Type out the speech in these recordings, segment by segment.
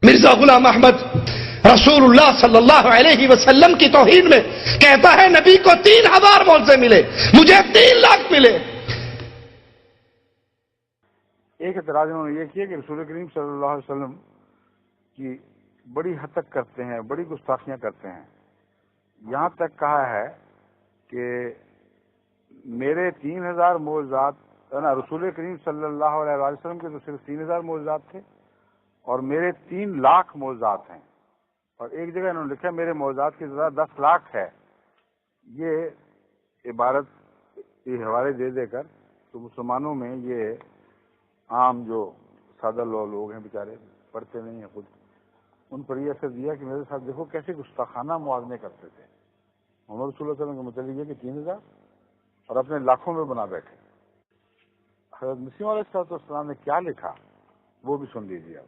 مرزا غلام احمد رسول اللہ صلی اللہ علیہ وسلم کی توہین میں کہتا ہے نبی کو 3000 معجزے ملے، مجھے 3 لاکھ ملے۔ ایک اعتراض انہوں نے یہ کیا کہ رسول کریم صلی اللہ علیہ وسلم کی بڑی حد تک کرتے ہیں، بڑی گستاخیاں کرتے ہیں، یہاں تک کہا ہے کہ میرے 3000 معجزات، رسول کریم صلی اللہ علیہ وسلم کے تو صرف 3000 معجزات تھے اور میرے 3 لاکھ معجزات ہیں، اور ایک جگہ انہوں نے لکھا میرے معجزات کی تعداد 10 لاکھ ہے۔ یہ عبارت یہ حوالے دے دے کر تو مسلمانوں میں یہ عام جو سادہ لوگ ہیں بیچارے پڑھتے نہیں ہیں خود، ان پر یہ اثر دیا کہ میرے ساتھ دیکھو کیسے گستاخانہ موازنے کرتے تھے محمد رسول اللہ صلی اللہ علیہ وسلم کا مطلب یہ کہ 3000 اور اپنے لاکھوں میں بنا بیٹھے۔ حضرت مسیح علیہ السلام نے کیا لکھا وہ بھی سن لیجیے آپ،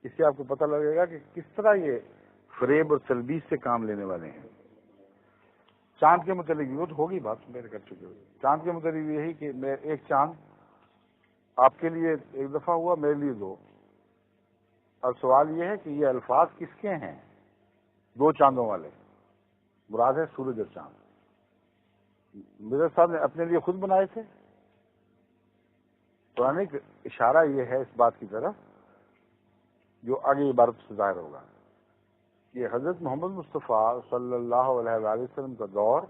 اس سے آپ کو پتہ لگے گا کہ کس طرح یہ فریب اور تلبیس سے کام لینے والے ہیں۔ چاند کے متعلق وہ تو ہوگی بات میرے کر چکے ہوئے، چاند کے متعلق یہی کہ میں ایک چاند آپ کے لیے 1 دفعہ ہوا، میرے لیے 2، اور سوال یہ ہے کہ یہ الفاظ کس کے ہیں؟ 2 چاندوں والے، مراد ہے سورج اور چاند۔ مرزا صاحب نے اپنے لیے خود بنائے تھے؟ قرآن کا اشارہ یہ ہے اس بات کی طرف جو آگے عبارت سے ظاہر ہوگا کہ حضرت محمد مصطفیٰ صلی اللہ علیہ وآلہ وسلم کا دور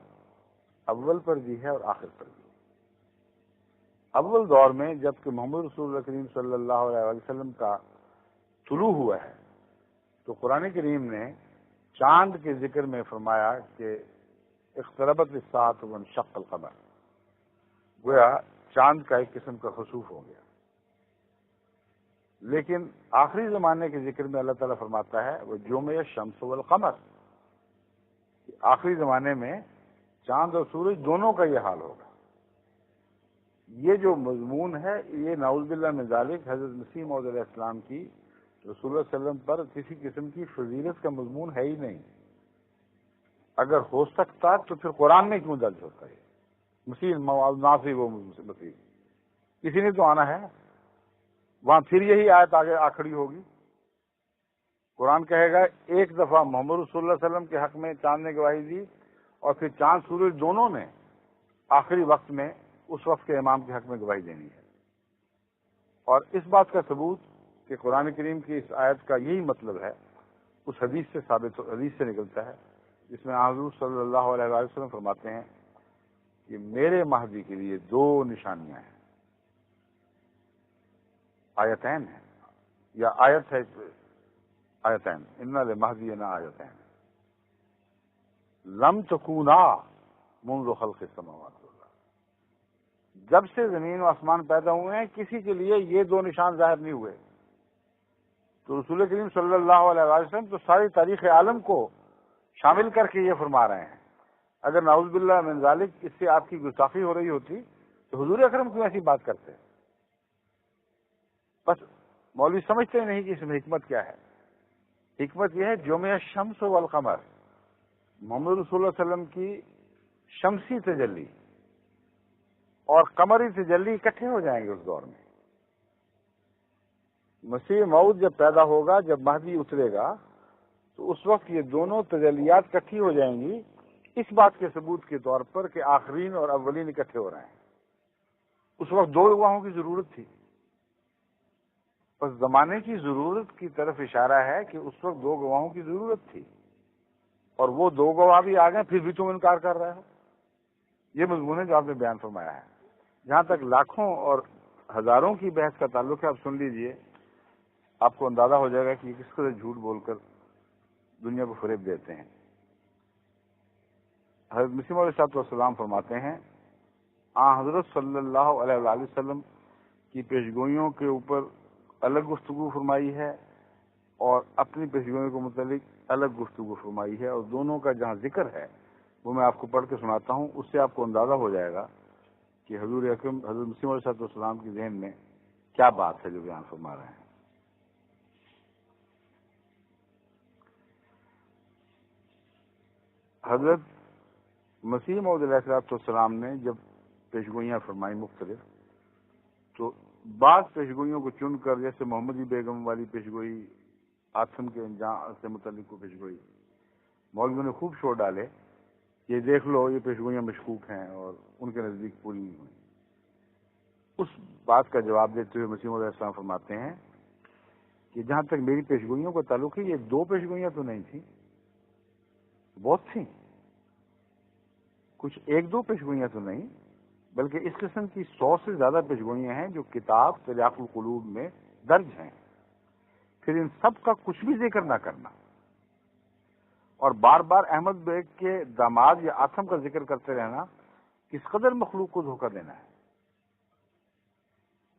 اول پر بھی ہے اور آخر پر بھی ہے۔ اول دور میں جبکہ محمد رسول اللہ کریم صلی اللہ علیہ وآلہ وسلم کا طلوع ہوا ہے تو قرآن کریم نے چاند کے ذکر میں فرمایا کہ اقتربت الساعۃ وانشق القمر، گویا چاند کا ایک قسم کا خسوف ہو گیا۔ لیکن آخری زمانے کے ذکر میں اللہ تعالیٰ فرماتا ہے وہ جمع الشمس والقمر، آخری زمانے میں چاند اور سورج دونوں کا یہ حال ہوگا۔ یہ جو مضمون ہے یہ نعوذ باللہ من ذالک حضرت مسیح موعود علیہ السلام کی رسول اللہ صلی اللہ علیہ وسلم پر کسی قسم کی فضیلت کا مضمون ہے ہی نہیں۔ اگر ہو سکتا تو پھر قرآن میں کیوں درج ہوتا ہے؟ مسیح ناصری وہ مسیح کسی نے تو آنا ہے، وہاں پھر یہی آیت آگے آخری ہوگی، قرآن کہے گا 1 دفعہ محمد رسول اللہ صلی اللہ علیہ وسلم کے حق میں چاند نے گواہی دی اور پھر چاند سورج دونوں نے آخری وقت میں اس وقت کے امام کے حق میں گواہی دینی ہے۔ اور اس بات کا ثبوت کہ قرآن کریم کی اس آیت کا یہی مطلب ہے اس حدیث سے ثابت حدیث سے نکلتا ہے جس میں حضور صلی اللہ علیہ وسلم فرماتے ہیں کہ میرے مہدی کے لیے 2 نشانیاں ہیں، آیتین ہیں یا آیت ہے، آیتین ان لمہدینا آیتین لم تکونا منذ خلق السماوات والارض، جب سے زمین و آسمان پیدا ہوئے ہیں کسی کے لیے یہ 2 نشان ظاہر نہیں ہوئے۔ تو رسول کریم صلی اللہ علیہ وسلم تو ساری تاریخ عالم کو شامل کر کے یہ فرما رہے ہیں۔ اگر نعوذ باللہ من ذالک اس سے آپ کی گستاخی ہو رہی ہوتی تو حضور اکرم کیوں ایسی بات کرتے؟ بس مولوی سمجھتے نہیں کہ اس میں حکمت کیا ہے۔ حکمت یہ ہے جمع الشمس والقمر، محمد رسول اللہ صلی اللہ علیہ وسلم کی شمسی تجلی اور قمری تجلی اکٹھے ہو جائیں گے اس دور میں۔ مسیح موعود جب پیدا ہوگا، جب مہدی اترے گا تو اس وقت یہ دونوں تجلیات اکٹھی ہو جائیں گی، اس بات کے ثبوت کے طور پر کہ آخرین اور اولین اکٹھے ہو رہے ہیں۔ اس وقت 2 گواہوں کی ضرورت تھی، بس زمانے کی ضرورت کی طرف اشارہ ہے کہ اس وقت 2 گواہوں کی ضرورت تھی اور وہ 2 گواہ بھی آ گئے، پھر بھی تم انکار کر رہے ہو۔ یہ مضمون ہے جو آپ نے بیان فرمایا ہے۔ جہاں تک لاکھوں اور ہزاروں کی بحث کا تعلق ہے، آپ سن لیجئے، آپ کو اندازہ ہو جائے گا کہ یہ کس طرح جھوٹ بول کر دنیا کو فریب دیتے ہیں۔ حضرت مسیح علیہ السلام فرماتے ہیں حضرت صلی اللہ علیہ وآلہ وسلم کی پیشگوئیوں کے اوپر الگ گفتگو فرمائی ہے اور اپنی پیشگوئیوں کے متعلق الگ گفتگو فرمائی ہے، اور دونوں کا جہاں ذکر ہے وہ میں آپ کو پڑھ کے سناتا ہوں، اس سے آپ کو اندازہ ہو جائے گا کہ حضور اکرم حضرت مسیح علیہ السلام کے ذہن میں کیا بات ہے جو بیان فرما رہے ہیں۔ حضرت مسیح موعود علیہ السلام نے جب پیشگوئیاں فرمائی مختلف، تو بعض پیشگوئیوں کو چن کر، جیسے محمدی بیگم والی پیشگوئی آتم کے انجام سے متعلق کو پیشگوئی، مولویوں نے خوب شور ڈالے، یہ دیکھ لو یہ پیشگوئیاں مشکوک ہیں اور ان کے نزدیک پوری نہیں ہوئی۔ اس بات کا جواب دیتے ہوئے مسیح علیہ السلام فرماتے ہیں کہ جہاں تک میری پیشگوئیوں کا تعلق ہے، یہ 2 پیشگوئیاں تو نہیں تھیں، بہت تھیں، کچھ 1-2 پیشگوئیاں تو نہیں، بلکہ اس قسم کی 100 سے زیادہ پیشگوئیاں ہیں جو کتاب تریاق القلوب میں درج ہیں۔ پھر ان سب کا کچھ بھی ذکر نہ کرنا اور بار بار احمد بیگ کے داماد یا آتم کا ذکر کرتے رہنا کس قدر مخلوق کو دھوکہ دینا ہے۔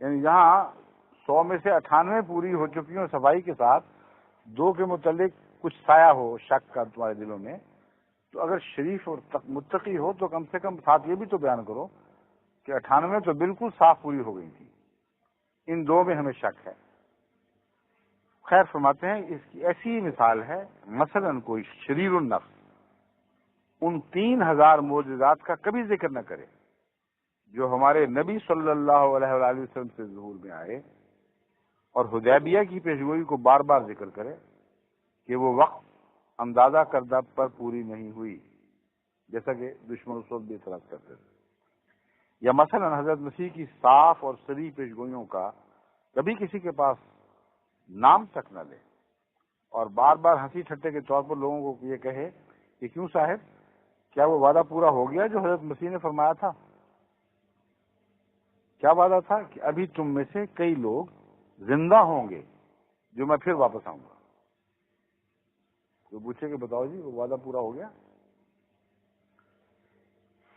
یعنی جہاں 100 میں سے 98 پوری ہو چکی ہوں صفائی کے ساتھ، 2 کے متعلق کچھ سایہ ہو شک کا تمہارے دلوں میں، تو اگر شریف اور متقی ہو تو کم سے کم ساتھ یہ بھی تو بیان کرو کہ 98 تو بالکل صاف پوری ہو گئی تھی، ان 2 میں ہمیں شک ہے۔ خیر فرماتے ہیں اس کی ایسی مثال ہے، مثلا کوئی شریر النفس ان 3000 معجزات کا کبھی ذکر نہ کرے جو ہمارے نبی صلی اللہ علیہ وآلہ وسلم سے ظہور میں آئے، اور حدیبیہ کی پیشگوئی کو بار بار ذکر کرے کہ وہ وقت اندازہ کردہ پر پوری نہیں ہوئی، جیسا کہ دشمن اس وقت بھی اعتراض کرتے تھے۔ یا مثلا حضرت مسیح کی صاف اور صریح پیشگوئیوں کا کبھی کسی کے پاس نام تک نہ لے، اور بار بار ہنسی ٹھٹے کے طور پر لوگوں کو یہ کہے کہ کیوں صاحب، کیا وہ وعدہ پورا ہو گیا جو حضرت مسیح نے فرمایا تھا؟ کیا وعدہ تھا؟ کہ ابھی تم میں سے کئی لوگ زندہ ہوں گے جو میں پھر واپس آؤں گا۔ تو پوچھے کہ بتاؤ جی وہ وعدہ پورا ہو گیا؟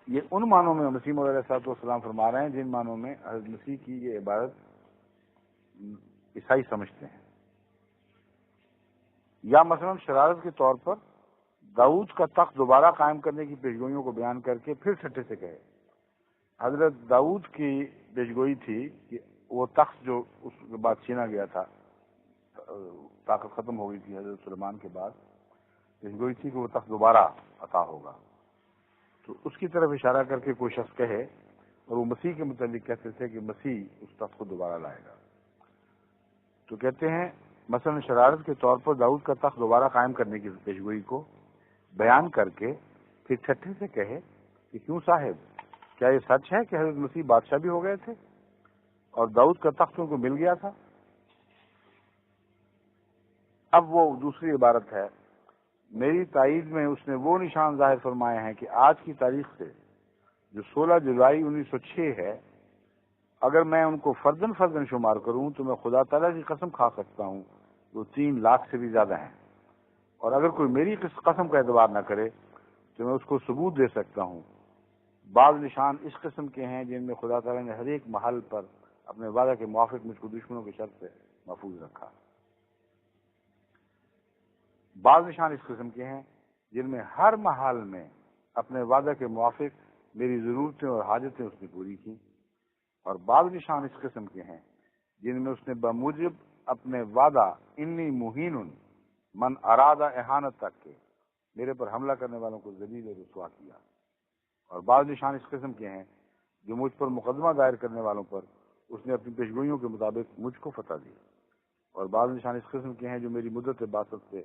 یہ ان معنوں میں مسیح موعود علیہ السلام فرما رہے ہیں جن معنوں میں حضرت مسیح کی یہ عبادت عیسائی سمجھتے ہیں۔ یا مثلا شرارت کے طور پر داؤد کا تخت دوبارہ قائم کرنے کی پیشگوئیوں کو بیان کر کے پھر ٹھٹے سے کہے، حضرت داؤد کی پیشگوئی تھی کہ وہ تخت جو اس کے بعد چھینا گیا تھا، طاقت ختم ہو گئی تھی حضرت سلیمان کے بعد، پیشگوئی تھی کہ وہ تخت دوبارہ عطا ہوگا، تو اس کی طرف اشارہ کر کے کوئی شخص کہے، اور وہ مسیح کے متعلق کہتے تھے کہ مسیح اس تخت کو دوبارہ لائے گا، تو کہتے ہیں مثلا شرارت کے طور پر داؤد کا تخت دوبارہ قائم کرنے کی پیشگوئی کو بیان کر کے پھر ٹھٹے سے کہے کہ کیوں صاحب، کیا یہ سچ ہے کہ حضرت مسیح بادشاہ بھی ہو گئے تھے اور داؤد کا تخت ان کو مل گیا تھا؟ اب وہ دوسری عبارت ہے، میری تائید میں اس نے وہ نشان ظاہر فرمائے ہیں کہ آج کی تاریخ سے جو 16 جولائی 1906 ہے، اگر میں ان کو فردن فردن شمار کروں تو میں خدا تعالیٰ کی قسم کھا سکتا ہوں وہ 3 لاکھ سے بھی زیادہ ہیں، اور اگر کوئی میری قسم کا اعتبار نہ کرے تو میں اس کو ثبوت دے سکتا ہوں۔ بعض نشان اس قسم کے ہیں جن میں خدا تعالیٰ نے ہر ایک محل پر اپنے وعدہ کے موافق مجھ کو دشمنوں کے شر سے محفوظ رکھا۔ بعض نشان اس قسم کے ہیں جن میں ہر محل میں اپنے وعدہ کے موافق میری ضرورتیں اور حاجتیں اس نے پوری کی، اور بعض نشان اس قسم کے ہیں جن میں اس نے بموجب اپنے وعدہ انی مہین من ارادہ احانت تک کے میرے پر حملہ کرنے والوں کو ذلیل اور رسوا کیا، اور بعض نشان اس قسم کے ہیں جو مجھ پر مقدمہ دائر کرنے والوں پر اس نے اپنی پیشگوئیوں کے مطابق مجھ کو فتح دی، اور بعض نشان اس قسم کے ہیں جو میری مدت بعثت سے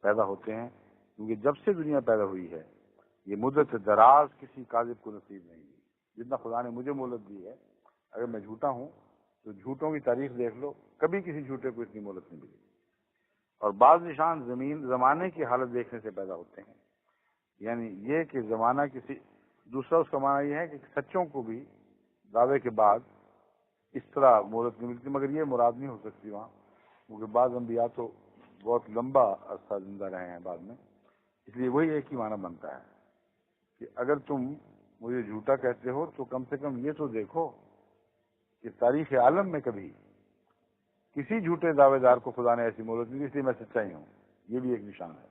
پیدا ہوتے ہیں، کیونکہ جب سے دنیا پیدا ہوئی ہے یہ مدت دراز کسی کاذب کو نصیب نہیں ہوئی، جتنا خدا نے مجھے مہلت دی ہے۔ اگر میں جھوٹا ہوں تو جھوٹوں کی تاریخ دیکھ لو، کبھی کسی جھوٹے کو اتنی مہلت نہیں ملی۔ اور بعض نشان زمانے کی حالت دیکھنے سے پیدا ہوتے ہیں، یعنی یہ کہ زمانہ کسی دوسرا، اس کا معنی یہ ہے کہ سچوں کو بھی دعوے کے بعد اس طرح مہلت نہیں ملتی، مگر یہ مراد نہیں ہو سکتی وہاں، کیونکہ بعض انبیاء تو بہت لمبا عرصہ زندہ رہے ہیں بعد میں، اس لیے وہی ایک ہی معنی بنتا ہے کہ اگر تم مجھے جھوٹا کہتے ہو تو کم سے کم یہ تو دیکھو کہ تاریخ عالم میں کبھی کسی جھوٹے دعوے دار کو خدا نے ایسی مہلت نہیں دی، اس لیے میں سچا ہی ہوں، یہ بھی ایک نشان ہے۔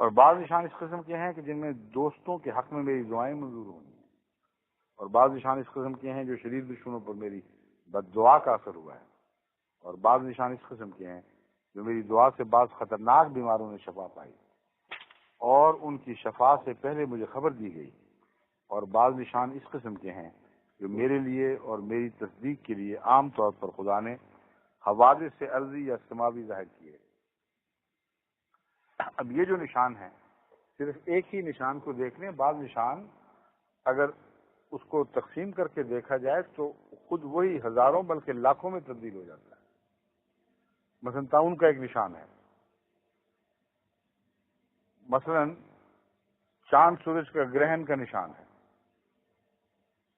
اور بعض نشان اس قسم کے ہیں کہ جن میں دوستوں کے حق میں میری دعائیں منظور ہونی ہیں، اور بعض نشان اس قسم کے ہیں جو شدید دشمنوں پر میری بد دعا کا اثر ہوا ہے، اور بعض نشان اس قسم کے ہیں جو میری دعا سے بعض خطرناک بیماروں نے شفا پائی اور ان کی شفا سے پہلے مجھے خبر دی گئی، اور بعض نشان اس قسم کے ہیں جو میرے لیے اور میری تصدیق کے لیے عام طور پر خدا نے حوادث ارضی یا سماوی ظاہر کیے۔ اب یہ جو نشان ہیں صرف ایک ہی نشان کو دیکھ لیں، بعض نشان اگر اس کو تقسیم کر کے دیکھا جائے تو خود وہی ہزاروں بلکہ لاکھوں میں تبدیل ہو جاتا ہے۔ مثلا تعاون کا ایک نشان ہے، مثلا چاند سورج کا گرہن کا نشان ہے۔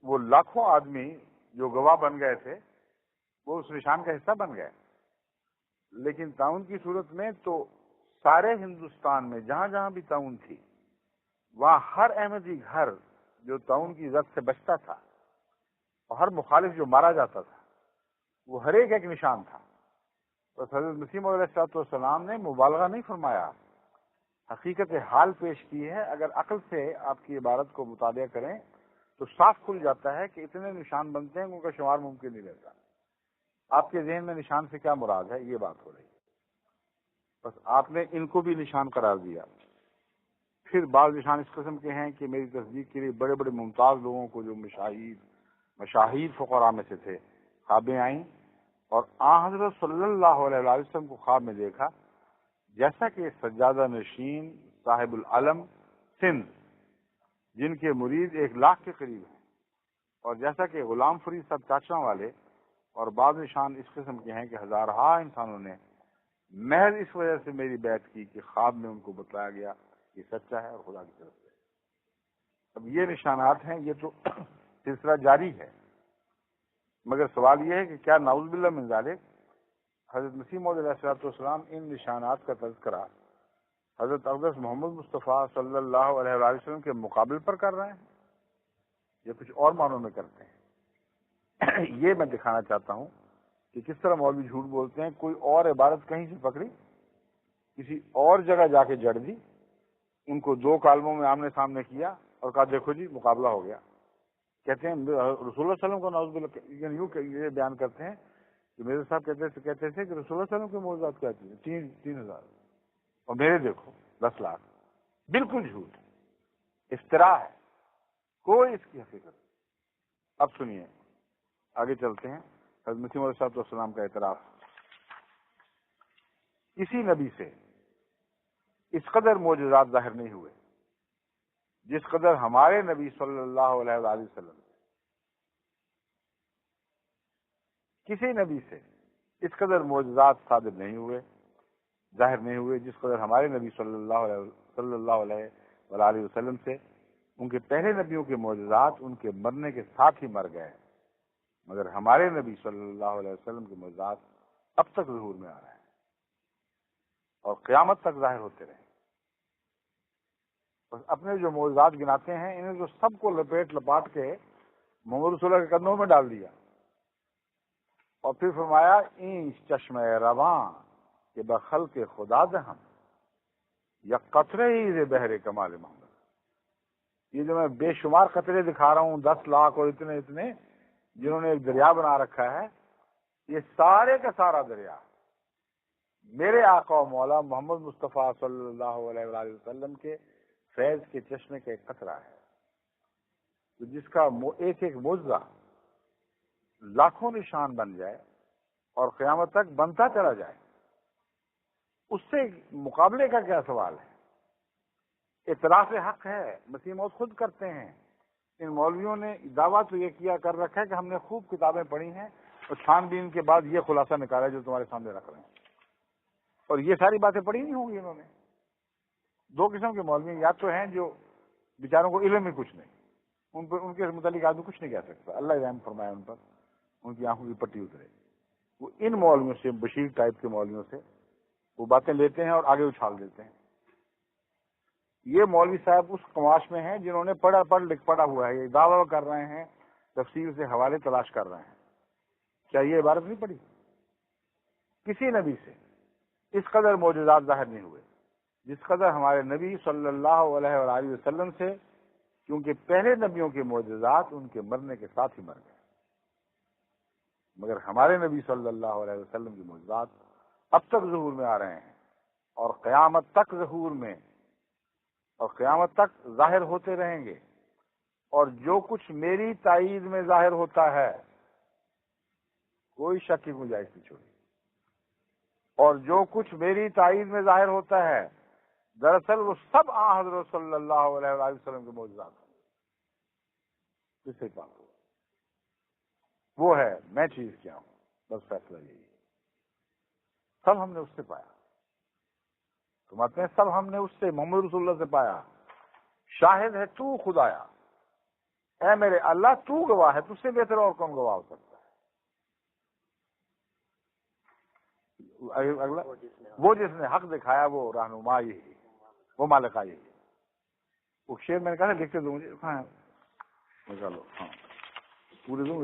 وہ لاکھوں آدمی جو گواہ بن گئے تھے وہ اس نشان کا حصہ بن گئے، لیکن تعاون کی صورت میں تو سارے ہندوستان میں جہاں جہاں بھی تعاون تھی وہاں ہر احمدی گھر جو تعاون کی زد سے بچتا تھا اور ہر مخالف جو مارا جاتا تھا وہ ہر ایک نشان تھا۔ تو حضرت مسیح موعود علیہ السلام نے مبالغہ نہیں فرمایا، حقیقت حال پیش کی ہے۔ اگر عقل سے آپ کی عبارت کو مطالعہ کریں تو صاف کھل جاتا ہے کہ اتنے نشان بنتے ہیں ان کا شمار ممکن نہیں رہتا۔ آپ کے ذہن میں نشان سے کیا مراد ہے یہ بات ہو رہی ہے، بس آپ نے ان کو بھی نشان قرار دیا۔ پھر بعض نشان اس قسم کے ہیں کہ میری تصدیق کے لیے بڑے بڑے ممتاز لوگوں کو جو مشاہیر فقراء میں سے تھے خوابیں آئیں اور حضرت صلی اللہ علیہ وسلم کو خواب میں دیکھا، جیسا کہ سجادہ نشین صاحب العلم سندھ جن کے مرید 1,00,000 کے قریب ہیں، اور جیسا کہ غلام فرید صاحب چاچا والے، اور بعض نشان اس قسم کے ہیں کہ ہزارہا انسانوں نے محض اس وجہ سے میری بیعت کی کہ خواب میں ان کو بتلایا گیا یہ سچا ہے اور خدا کی طرف سے۔ اب یہ نشانات ہیں، یہ تو سلسلہ جاری ہے، مگر سوال یہ ہے کہ کیا نعوذ باللہ من ذالک حضرت مسیح موعود علیہ السلام ان نشانات کا تذکرہ حضرت اقدس محمد مصطفیٰ صلی اللہ علیہ وآلہ وسلم کے مقابل پر کر رہے ہیں یا کچھ اور معنوں میں کرتے ہیں؟ یہ میں دکھانا چاہتا ہوں کہ کس طرح مولوی جھوٹ بولتے ہیں۔ کوئی اور عبارت کہیں سے پکڑی، کسی اور جگہ جا کے جڑ دی، ان کو 2 کالموں میں آمنے سامنے کیا اور کہا دیکھو جی مقابلہ ہو گیا۔ کہتے ہیں رسول اللہ صلی اللہ علیہ وسلم کو نعوذ باللہ یوں یہ بیان کرتے ہیں کہ میرے صاحب کہتے تھے کہ رسول اللہ صلی اللہ علیہ وسلم کے معجزات کیا چیز 3,000 اور میرے دیکھو 10 لاکھ۔ بالکل جھوٹ، افتراء ہے، کوئی اس کی حقیقت۔ اب سنیے، آگے چلتے ہیں۔ حضرت مسیح موعود علیہ السلام کا اعتراف، کسی نبی سے اس قدر معجزات ظاہر نہیں ہوئے جس قدر ہمارے نبی صلی اللہ علیہ وآلہ وسلم، کسی نبی سے اس قدر معجزات صادر نہیں ہوئے، ظاہر نہیں ہوئے جس قدر ہمارے نبی صلی اللہ علیہ وآلہ وسلم سے۔ ان کے پہلے نبیوں کے معجزات ان کے مرنے کے ساتھ ہی مر گئے، مگر ہمارے نبی صلی اللہ علیہ وسلم کے معجزات اب تک ظہور میں آ رہے ہیں اور قیامت تک ظاہر ہوتے رہے۔ بس اپنے جو معجزات گناتے ہیں انہیں تو سب کو لپاٹ کے محمد رسول اللہ کے قدموں میں ڈال دیا، اور پھر فرمایا این چشم رواں کہ بخلق خدا دہم یا قطرے ہی سے بحر کمال محمد۔ یہ جو میں بے شمار قطرے دکھا رہا ہوں 10 لاکھ اور اتنے جنہوں نے ایک دریا بنا رکھا ہے، یہ سارے کا سارا دریا میرے آقا و مولا محمد مصطفیٰ صلی اللہ علیہ وآلہ وسلم کے فیض کے چشمے کا ایک قطرہ ہے، تو جس کا ایک ایک معجزہ لاکھوں نشان بن جائے اور قیامت تک بنتا چلا جائے، اس سے مقابلے کا کیا سوال ہے؟ اعتراف حق ہے، مسیح موعود خود کرتے ہیں۔ ان مولویوں نے دعویٰ تو یہ کیا کر رکھا ہے کہ ہم نے خوب کتابیں پڑھی ہیں اور چھان بین کے بعد یہ خلاصہ نکالا جو تمہارے سامنے رکھ رہے ہیں، اور یہ ساری باتیں پڑھی نہیں ہوں گی انہوں نے۔ 2 قسم کے مولوی یا تو ہیں جو بیچاروں کو علم ہی کچھ نہیں، ان کے متعلق آدمی کچھ نہیں کہہ سکتا، اللہ رحم فرمائے ان پر، ان کی آنکھوں کی پٹی اترے۔ وہ ان مولویوں سے، بشیر ٹائپ کے مولویوں سے وہ باتیں لیتے ہیں اور آگے اچھال دیتے ہیں۔ یہ مولوی صاحب اس قماش میں ہیں جنہوں نے پڑھا ہوا ہے، یہ دعویٰ کر رہے ہیں، تفسیر سے حوالے تلاش کر رہے ہیں۔ کیا یہ عبارت نہیں پڑھی؟ کسی نبی سے اس قدر معجزات ظاہر نہیں ہوئے جس قدر ہمارے نبی صلی اللہ علیہ وآلہ وسلم سے، کیونکہ پہلے نبیوں کے معجزات ان کے مرنے کے ساتھ ہی مر گئے، مگر ہمارے نبی صلی اللہ علیہ وسلم کے معجزات اب تک ظہور میں آ رہے ہیں اور قیامت تک ظہور میں اور قیامت تک ظاہر ہوتے رہیں گے، اور جو کچھ میری تائید میں ظاہر ہوتا ہے کوئی شک کی گنجائش نہیں چھوڑی۔ اور جو کچھ میری تائید میں ظاہر ہوتا ہے دراصل وہ سب حضرت صلی اللہ علیہ وآلہ وسلم کے معجزات ہیں. کس سے پاک ہوا وہ ہے میں چیز کیا ہوں. بس فیصلہ یہی ہے. سب ہم نے اس سے پایا. فرماتے ہیں سب ہم نے اس سے محمد رسول اللہ سے پایا. شاہد ہے تو خدایا، اے میرے اللہ تو گواہ ہے، تجھ سے بہتر اور کون گواہ ہو سکتا ہے. اگلا وہ جس نے حق دکھایا وہ رہنما یہی، وہ مالکہ یہی. وہ شعر میں نے کہا نا لکھ کے دوں مجھے. ہاں نکالو. ہاں پورے دوں،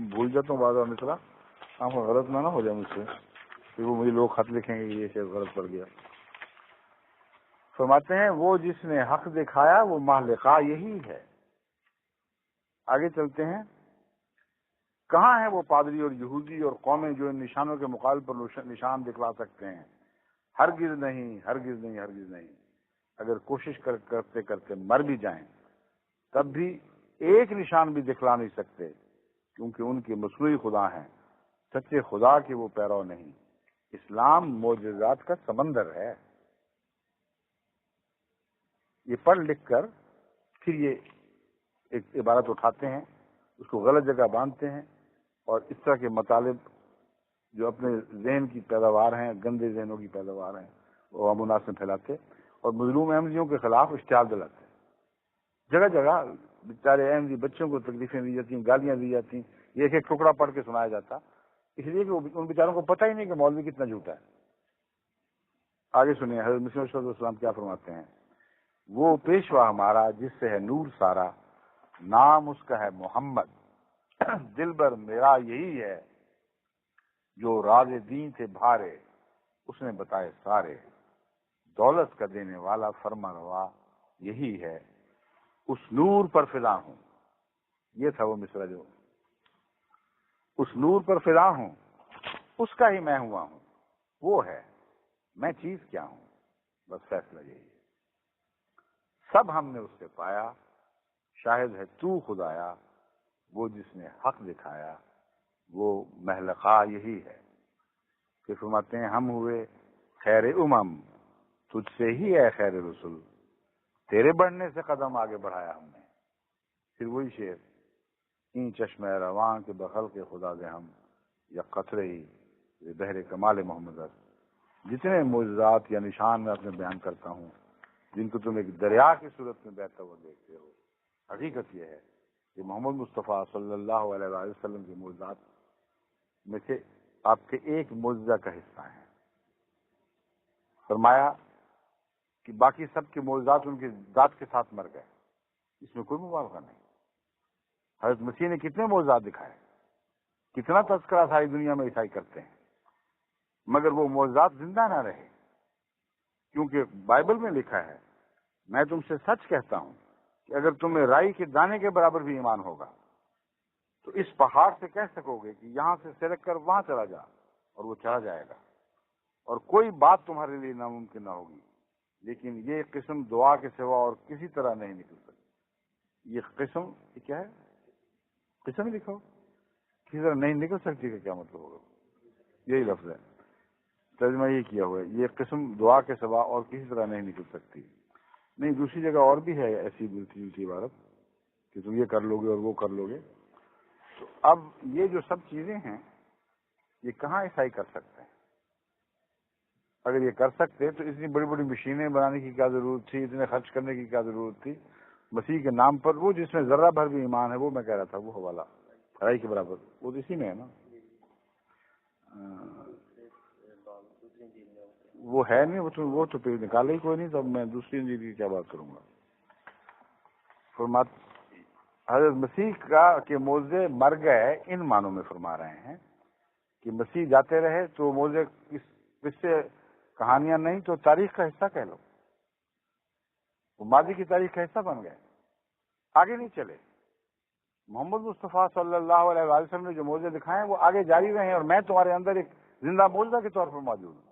بھول جاتا ہوں بعض مثلا. ہاں غلط نہ ہو جائے مجھ سے، پھر وہ مجھے لوگ خط لکھیں گے کہ یہ شعر غلط پڑ گیا. فرماتے ہیں وہ جس نے حق دکھایا وہ مالکہ یہی ہے. آگے چلتے ہیں. کہاں ہیں وہ پادری اور یہودی اور قومیں جو ان نشانوں کے مقابل پر نشان دکھلا سکتے ہیں؟ ہرگز نہیں، ہرگز نہیں، ہرگز نہیں. اگر کوشش کرتے کرتے مر بھی جائیں تب بھی ایک نشان بھی دکھلا نہیں سکتے، کیونکہ ان کے مصنوعی خدا ہیں، سچے خدا کے وہ پیرو نہیں. اسلام معجزات کا سمندر ہے. یہ پڑھ لکھ کر پھر یہ ایک عبارت اٹھاتے ہیں، اس کو غلط جگہ باندھتے ہیں، اور اس طرح کے مطالب جو اپنے ذہن کی پیداوار ہیں، گندے ذہنوں کی پیداوار ہیں، وہ عوام الناس میں پھیلاتے اور مظلوم احمدیوں کے خلاف اشتعال دلاتے. جگہ جگہ بیچارے احمدی بچوں کو تکلیفیں دی جاتی ہیں، گالیاں دی جاتی ہیں. یہ ایک ایک ٹکڑا پڑھ کے سنایا جاتا، اس لیے کہ ان بیچاروں کو پتہ ہی نہیں کہ مولوی کتنا جھوٹا ہے. آگے سنیے حضرت مسیح موعود علیہ السلام کیا فرماتے ہیں. وہ پیشوا ہمارا جس سے ہے نور سارا، نام اس کا ہے محمد. دل بر میرا یہی ہے، جو راز دین تھے بھارے اس نے بتائے سارے. دولت کا دینے والا فرما روا یہی ہے، اس نور پر فدا ہوں. یہ تھا وہ مصرع جو اس نور پر فدا ہوں، اس کا ہی میں ہوا ہوں. وہ ہے میں چیز کیا ہوں. بس فیصلہ یہی ہے. سب ہم نے اس سے پایا. شاہد ہے تو خدایا، وہ جس نے حق دکھایا وہ مہلکہ یہی ہے. پھر فرماتے ہیں ہم ہوئے خیر امم تجھ سے ہی اے خیر رسول، تیرے بڑھنے سے قدم آگے بڑھایا ہم نے. پھر وہی شعر این چشم رواں کے بخل کے خدا دے ہم، یا قطرے ہی بحر کمال محمد. جتنے معجزات یا نشان میں اپنے بیان کرتا ہوں، جن کو تم ایک دریا کی صورت میں بہتا ہوا دیکھتے ہو، حقیقت یہ ہے کہ محمد مصطفیٰ صلی اللہ علیہ وآلہ وسلم کے معجزات میں سے آپ کے ایک معجزہ کا حصہ ہیں. فرمایا کہ باقی سب کے معجزات ان کی ذات کے ساتھ مر گئے، اس میں کوئی مبالغہ نہیں. حضرت مسیح نے کتنے معجزات دکھائے، کتنا تذکرہ ساری دنیا میں عیسائی کرتے ہیں، مگر وہ معجزات زندہ نہ رہے. کیونکہ بائبل میں لکھا ہے میں تم سے سچ کہتا ہوں کہ اگر تمہیں رائی کے دانے کے برابر بھی ایمان ہوگا تو اس پہاڑ سے کہہ سکو گے کہ یہاں سے سرک کر وہاں چلا جا، اور وہ چلا جائے گا. اور کوئی بات تمہارے لیے ناممکن نہ ہوگی. لیکن یہ قسم دعا کے سوا اور کسی طرح نہیں نکل سکتی. یہ قسم کیا ہے؟ قسم لکھو کسی طرح نہیں نکل سکتی کا کیا مطلب ہوگا؟ یہی لفظ ہے، ترجمہ یہ کیا ہوا ہے. یہ قسم دعا کے سوا اور کسی طرح نہیں نکل سکتی. نہیں، دوسری جگہ اور بھی ہے ایسی ملتی جلتی عبارت کہ تم یہ کر لو گے اور وہ کر لو گے. تو اب یہ جو سب چیزیں ہیں یہ کہاں عیسائی کر سکتے ہیں؟ اگر یہ کر سکتے تو اتنی بڑی بڑی مشینیں بنانے کی کیا ضرورت تھی، اتنے خرچ کرنے کی کیا ضرورت تھی؟ مسیح کے نام پر وہ جس میں ذرہ بھر بھی ایمان ہے، وہ میں کہہ رہا تھا وہ حوالہ رائی کے برابر، وہ تو اسی میں ہے نا. وہ ہے نہیں، وہ تو پھر نکالے ہی کوئی نہیں. تب میں دوسری انجیل کی کیا بات کروں گا. حضرت مسیح کا کہ معجزے مر گئے ان معنوں میں فرما رہے ہیں کہ مسیح جاتے رہے تو معجزے کس سے کہانیاں نہیں تو تاریخ کا حصہ کہہ لو. وہ ماضی کی تاریخ کا حصہ بن گئے، آگے نہیں چلے. محمد مصطفیٰ صلی اللہ علیہ وآلہ وسلم نے جو معجزے دکھائے ہیں وہ آگے جاری رہے، اور میں تمہارے اندر ایک زندہ معجزہ کے طور پر موجود ہوں.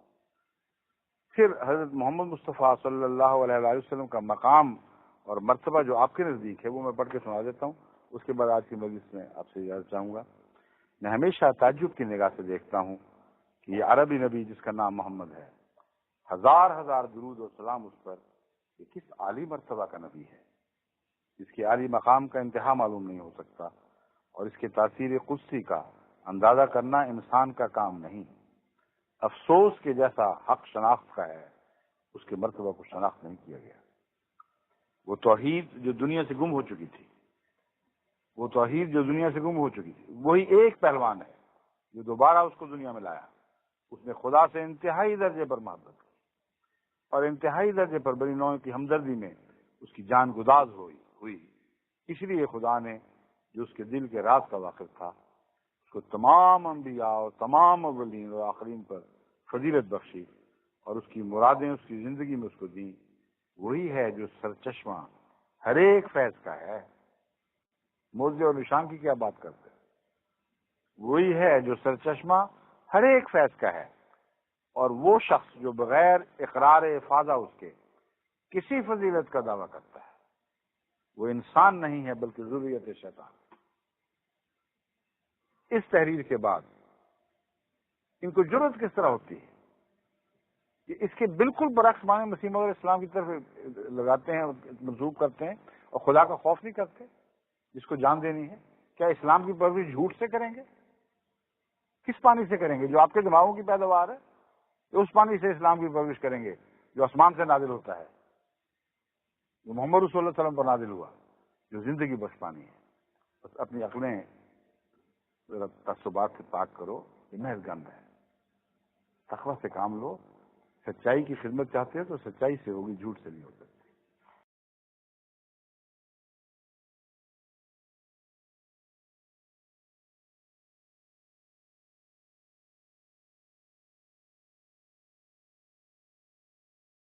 پھر حضرت محمد مصطفیٰ صلی اللہ علیہ وآلہ وسلم کا مقام اور مرتبہ جو آپ کے نزدیک ہے وہ میں پڑھ کے سنا دیتا ہوں. اس کے بعد آج کی مجلس میں آپ سے اجازت چاہوں گا. میں ہمیشہ تعجب کی نگاہ سے دیکھتا ہوں کہ یہ عربی نبی جس کا نام محمد ہے، ہزار ہزار درود و سلام اس پر، یہ کس عالی مرتبہ کا نبی ہے جس کی عالی مقام کا انتہا معلوم نہیں ہو سکتا، اور اس کے تاثیر قدسی کا اندازہ کرنا انسان کا کام نہیں۔ افسوس کے جیسا حق شناخت کا ہے، اس کے مرتبہ کو شناخت نہیں کیا گیا۔ وہ توحید جو دنیا سے گم ہو چکی تھی، وہ توحید جو دنیا سے گم ہو چکی تھی، وہی ایک پہلوان ہے جو دوبارہ اس کو دنیا میں لایا۔ اس نے خدا سے انتہائی درجے پر محبت کی اور انتہائی درجے پر بڑی نوع کی ہمدردی میں اس کی جان گداز ہوئی۔ اس لیے خدا نے جو اس کے دل کے راز کا واقف تھا، اس کو تمام انبیاء اور تمام اولین اور آخرین پر فضیلت بخشی اور اس کی مرادیں اس کی زندگی میں اس کو دیں۔ وہی ہے جو سرچشمہ ہر ایک فیض کا ہے۔ معجزے اور نشان کی کیا بات کرتے ہیں؟ وہی ہے جو سرچشمہ ہر ایک فیض کا ہے، اور وہ شخص جو بغیر اقرار افاضہ اس کے کسی فضیلت کا دعویٰ کرتا ہے، وہ انسان نہیں ہے بلکہ ذریت شیطان۔ اس تحریر کے بعد ان کو جرأت کس طرح ہوتی ہے کہ اس کے بالکل برعکس معنی مسیح موعود علیہ السلام کی طرف لگاتے ہیں، منسوب کرتے ہیں، اور خدا کا خوف نہیں کرتے جس کو جان دینی ہے؟ کیا اسلام کی پرورش جھوٹ سے کریں گے؟ کس پانی سے کریں گے؟ جو آپ کے دماغوں کی پیداوار ہے، اس پانی سے اسلام کی پرورش کریں گے جو آسمان سے نازل ہوتا ہے، جو محمد رسول اللہ صلی اللہ علیہ وسلم پر نازل ہوا، جو زندگی بخش پانی ہے۔ بس اپنی عقلیں ذرا تعصبات سے پاک کرو، یہ محض گند ہے۔ تقویٰ سے کام لو، سچائی کی خدمت چاہتے ہیں تو سچائی سے ہوگی، جھوٹ سے نہیں ہو سکتی۔